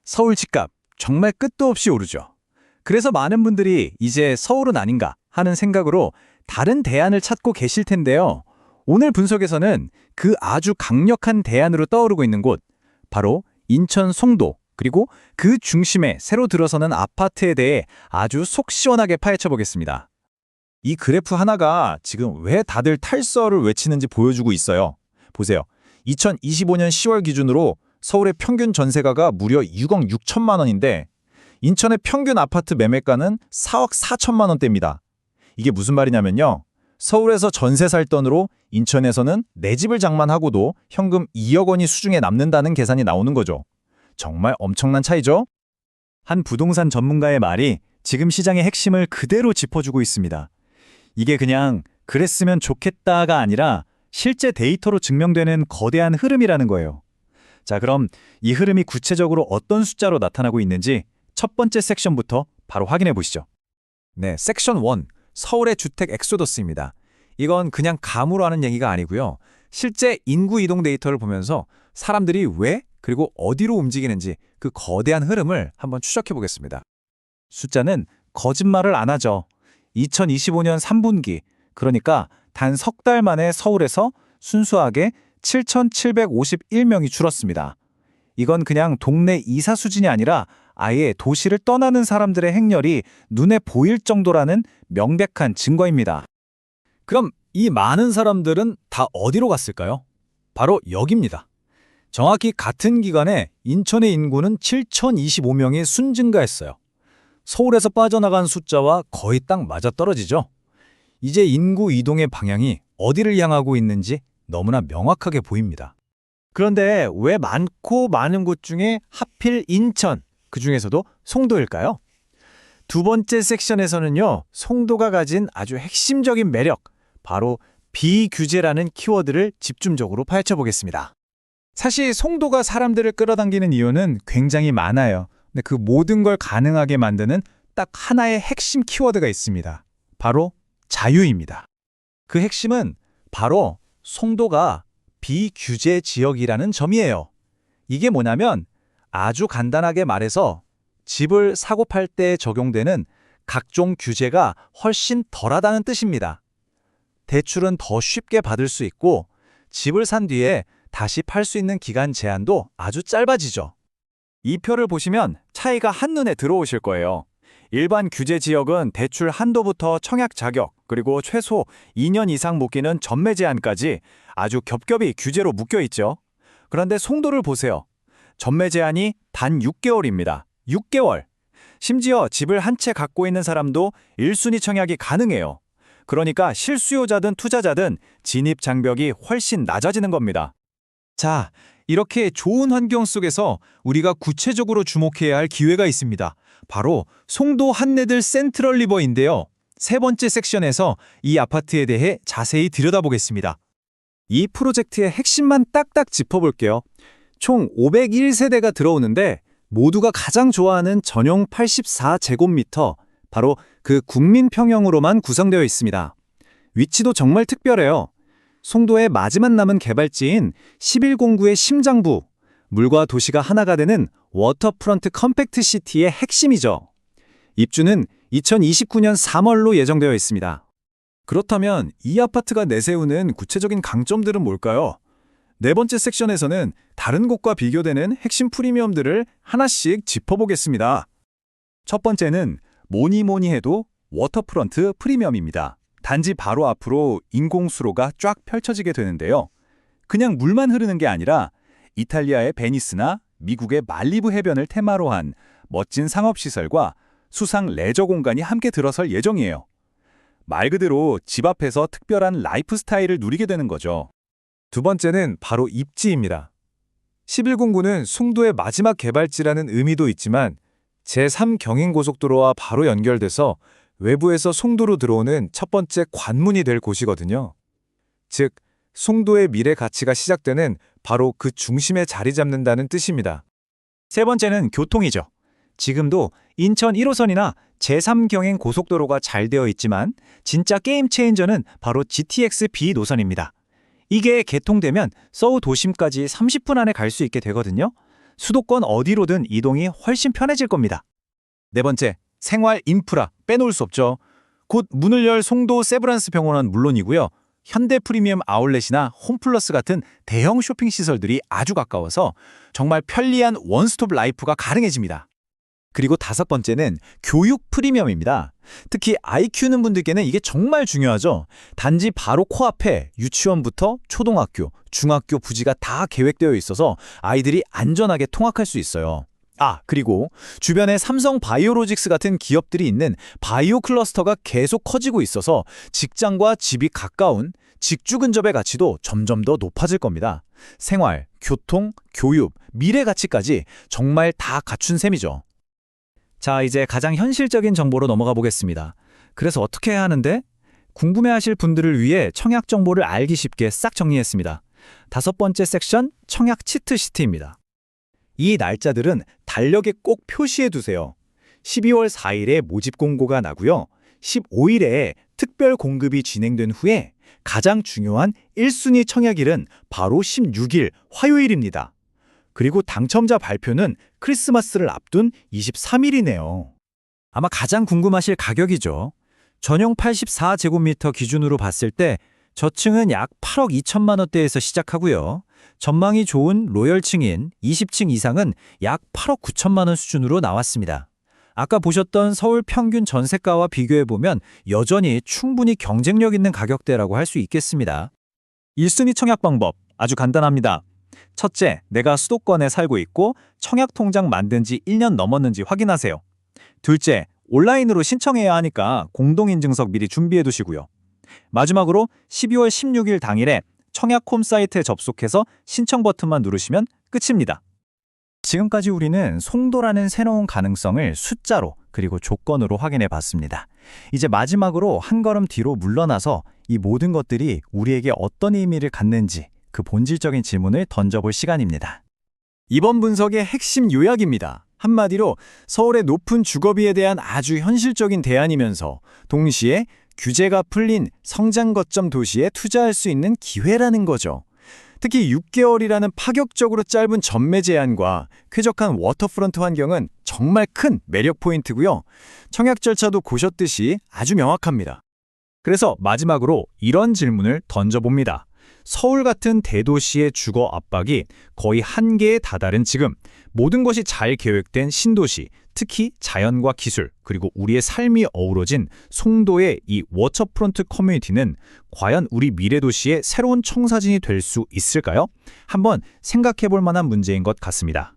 서울 집값 정말 끝도 없이 오르죠. 그래서 많은 분들이 이제 서울은 아닌가 하는 생각으로 다른 대안을 찾고 계실 텐데요. 오늘 분석에서는 그 아주 강력한 대안으로 떠오르고 있는 곳, 바로 인천 송도, 그리고 그 중심에 새로 들어서는 아파트에 대해 아주 속 시원하게 파헤쳐 보겠습니다. 이 그래프 하나가 지금 왜 다들 탈서를 외치는지 보여주고 있어요. 보세요. 2025년 10월 기준으로 서울의 평균 전세가가 무려 6억 6천만 원인데 인천의 평균 아파트 매매가는 4억 4천만 원대입니다. 이게 무슨 말이냐면요. 서울에서 전세 살 돈으로 인천에서는 내 집을 장만하고도 현금 2억 원이 수중에 남는다는 계산이 나오는 거죠. 정말 엄청난 차이죠? 한 부동산 전문가의 말이 지금 시장의 핵심을 그대로 짚어주고 있습니다. 이게 그냥 그랬으면 좋겠다가 아니라 실제 데이터로 증명되는 거대한 흐름이라는 거예요. 자, 그럼 이 흐름이 구체적으로 어떤 숫자로 나타나고 있는지 첫 번째 섹션부터 바로 확인해 보시죠. 네, 섹션 1, 서울의 주택 엑소더스입니다. 이건 그냥 감으로 하는 얘기가 아니고요. 실제 인구 이동 데이터를 보면서 사람들이 왜 그리고 어디로 움직이는지 그 거대한 흐름을 한번 추적해 보겠습니다. 숫자는 거짓말을 안 하죠. 2025년 3분기, 그러니까 단 석 달 만에 서울에서 순수하게 7,751명이 줄었습니다. 이건 그냥 동네 이사 수준이 아니라 아예 도시를 떠나는 사람들의 행렬이 눈에 보일 정도라는 명백한 증거입니다. 그럼 이 많은 사람들은 다 어디로 갔을까요? 바로 여기입니다. 정확히 같은 기간에 인천의 인구는 7,025명이 순증가했어요. 서울에서 빠져나간 숫자와 거의 딱 맞아떨어지죠. 이제 인구 이동의 방향이 어디를 향하고 있는지 너무나 명확하게 보입니다. 그런데 왜 많고 많은 곳 중에 하필 인천, 그 중에서도 송도일까요? 두 번째 섹션에서는요, 송도가 가진 아주 핵심적인 매력, 바로 비규제라는 키워드를 집중적으로 파헤쳐 보겠습니다. 사실 송도가 사람들을 끌어당기는 이유는 굉장히 많아요. 근데 그 모든 걸 가능하게 만드는 딱 하나의 핵심 키워드가 있습니다. 바로 자유입니다. 그 핵심은 바로 송도가 비규제 지역이라는 점이에요. 이게 뭐냐면 아주 간단하게 말해서 집을 사고 팔 때 적용되는 각종 규제가 훨씬 덜하다는 뜻입니다. 대출은 더 쉽게 받을 수 있고 집을 산 뒤에 다시 팔 수 있는 기간 제한도 아주 짧아지죠. 이 표를 보시면 차이가 한눈에 들어오실 거예요. 일반 규제 지역은 대출 한도부터 청약 자격, 그리고 최소 2년 이상 묶이는 전매 제한까지 아주 겹겹이 규제로 묶여 있죠. 그런데 송도를 보세요. 전매 제한이 단 6개월입니다. 6개월. 심지어 집을 한 채 갖고 있는 사람도 1순위 청약이 가능해요. 그러니까 실수요자든 투자자든 진입 장벽이 훨씬 낮아지는 겁니다. 자, 이렇게 좋은 환경 속에서 우리가 구체적으로 주목해야 할 기회가 있습니다. 바로 송도 한내들 센트럴 리버인데요. 세 번째 섹션에서 이 아파트에 대해 자세히 들여다보겠습니다. 이 프로젝트의 핵심만 딱딱 짚어볼게요. 총 501세대가 들어오는데 모두가 가장 좋아하는 전용 84제곱미터, 바로 그 국민평형으로만 구성되어 있습니다. 위치도 정말 특별해요. 송도의 마지막 남은 개발지인 11공구의 심장부, 물과 도시가 하나가 되는 워터프런트 컴팩트 시티의 핵심이죠. 입주는 2029년 3월로 예정되어 있습니다. 그렇다면 이 아파트가 내세우는 구체적인 강점들은 뭘까요? 네 번째 섹션에서는 다른 곳과 비교되는 핵심 프리미엄들을 하나씩 짚어보겠습니다. 첫 번째는 뭐니 해도 워터프런트 프리미엄입니다. 단지 바로 앞으로 인공수로가 쫙 펼쳐지게 되는데요. 그냥 물만 흐르는 게 아니라 이탈리아의 베니스나 미국의 말리부 해변을 테마로 한 멋진 상업시설과 수상 레저 공간이 함께 들어설 예정이에요. 말 그대로 집 앞에서 특별한 라이프 스타일을 누리게 되는 거죠. 두 번째는 바로 입지입니다. 11공구는 송도의 마지막 개발지라는 의미도 있지만 제3경인고속도로와 바로 연결돼서 외부에서 송도로 들어오는 첫 번째 관문이 될 곳이거든요. 즉, 송도의 미래 가치가 시작되는 바로 그 중심에 자리 잡는다는 뜻입니다. 세 번째는 교통이죠. 지금도 인천 1호선이나 제3경인 고속도로가 잘 되어 있지만 진짜 게임 체인저는 바로 GTX B 노선입니다. 이게 개통되면 서울 도심까지 30분 안에 갈 수 있게 되거든요. 수도권 어디로든 이동이 훨씬 편해질 겁니다. 네 번째, 생활 인프라 빼놓을 수 없죠. 곧 문을 열 송도 세브란스 병원은 물론이고요. 현대 프리미엄 아울렛이나 홈플러스 같은 대형 쇼핑 시설들이 아주 가까워서 정말 편리한 원스톱 라이프가 가능해집니다. 그리고 다섯 번째는 교육 프리미엄입니다. 특히 아이 키우는 분들께는 이게 정말 중요하죠. 단지 바로 코앞에 유치원부터 초등학교, 중학교 부지가 다 계획되어 있어서 아이들이 안전하게 통학할 수 있어요. 그리고 주변에 삼성 바이오로직스 같은 기업들이 있는 바이오 클러스터가 계속 커지고 있어서 직장과 집이 가까운 직주 근접의 가치도 점점 더 높아질 겁니다. 생활, 교통, 교육, 미래 가치까지 정말 다 갖춘 셈이죠. 자, 이제 가장 현실적인 정보로 넘어가 보겠습니다. 그래서 어떻게 해야 하는데? 궁금해하실 분들을 위해 청약 정보를 알기 쉽게 싹 정리했습니다. 다섯 번째 섹션, 청약 치트 시트입니다. 이 날짜들은 달력에 꼭 표시해 두세요. 12월 4일에 모집 공고가 나고요. 15일에 특별 공급이 진행된 후에 가장 중요한 1순위 청약일은 바로 16일 화요일입니다. 그리고 당첨자 발표는 크리스마스를 앞둔 23일이네요. 아마 가장 궁금하실 가격이죠. 전용 84제곱미터 기준으로 봤을 때 저층은 약 8억 2천만 원대에서 시작하고요. 전망이 좋은 로열층인 20층 이상은 약 8억 9천만 원 수준으로 나왔습니다. 아까 보셨던 서울 평균 전세가와 비교해보면 여전히 충분히 경쟁력 있는 가격대라고 할 수 있겠습니다. 1순위 청약 방법 아주 간단합니다. 첫째, 내가 수도권에 살고 있고 청약 통장 만든 지 1년 넘었는지 확인하세요. 둘째, 온라인으로 신청해야 하니까 공동인증서 미리 준비해 두시고요. 마지막으로 12월 16일 당일에 청약 홈사이트에 접속해서 신청 버튼만 누르시면 끝입니다. 지금까지 우리는 송도라는 새로운 가능성을 숫자로 그리고 조건으로 확인해 봤습니다. 이제 마지막으로 한 걸음 뒤로 물러나서 이 모든 것들이 우리에게 어떤 의미를 갖는지 그 본질적인 질문을 던져볼 시간입니다. 이번 분석의 핵심 요약입니다. 한마디로 서울의 높은 주거비에 대한 아주 현실적인 대안이면서 동시에 규제가 풀린 성장 거점 도시에 투자할 수 있는 기회라는 거죠. 특히 6개월이라는 파격적으로 짧은 전매 제한과 쾌적한 워터프런트 환경은 정말 큰 매력 포인트고요. 청약 절차도 보셨듯이 아주 명확합니다. 그래서 마지막으로 이런 질문을 던져봅니다. 서울 같은 대도시의 주거 압박이 거의 한계에 다다른 지금 모든 것이 잘 계획된 신도시, 특히 자연과 기술, 그리고 우리의 삶이 어우러진 송도의 이 워터프론트 커뮤니티는 과연 우리 미래 도시의 새로운 청사진이 될 수 있을까요? 한번 생각해 볼 만한 문제인 것 같습니다.